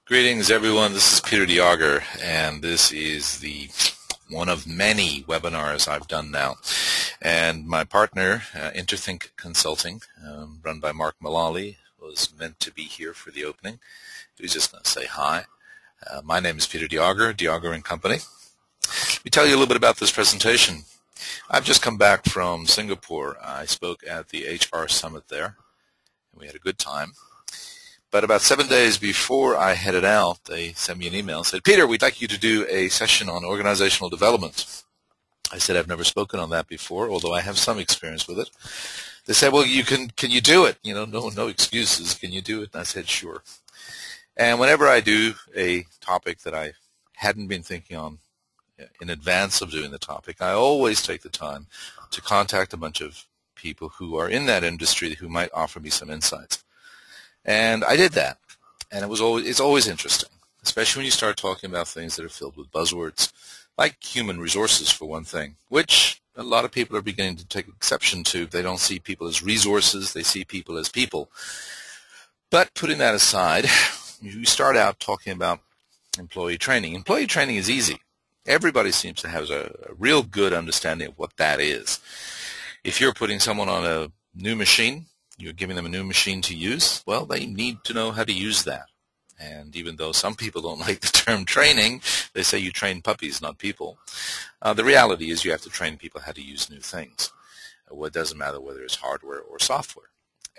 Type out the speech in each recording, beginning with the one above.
Greetings, everyone. This is Peter DeAuger, and this is the one of many webinars I've done now. And my partner, Interthink Consulting, run by Mark Mullally, was meant to be here for the opening. He was just going to say hi. My name is Peter DeAuger, DeAuger & Company. Let me tell you a little bit about this presentation. I've just come back from Singapore. I spoke at the HR Summit there, and we had a good time. But about 7 days before I headed out, they sent me an email and said, "Peter, we'd like you to do a session on organizational development." I said, "I've never spoken on that before, although I have some experience with it." They said, "Well, can you do it? You know, no excuses. Can you do it?" And I said, "Sure." And whenever I do a topic that I hadn't been thinking on in advance of doing the topic, I always take the time to contact a bunch of people who are in that industry who might offer me some insights. And I did that, and it's always interesting, especially when you start talking about things that are filled with buzzwords, like human resources, for one thing, which a lot of people are beginning to take exception to. They don't see people as resources, they see people as people. But putting that aside, you start out talking about employee training. Employee training is easy. Everybody seems to have a real good understanding of what that is. If you're putting someone on a new machine, you're giving them a new machine to use, well, they need to know how to use that. And even though some people don't like the term training, they say you train puppies, not people. The reality is you have to train people how to use new things. It doesn't matter whether it's hardware or software.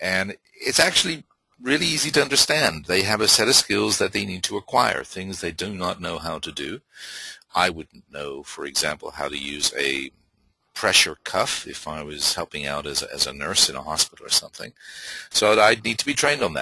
And it's actually really easy to understand. They have a set of skills that they need to acquire, things they do not know how to do. I wouldn't know, for example, how to use a pressure cuff if I was helping out as a nurse in a hospital or something. So I'd need to be trained on that.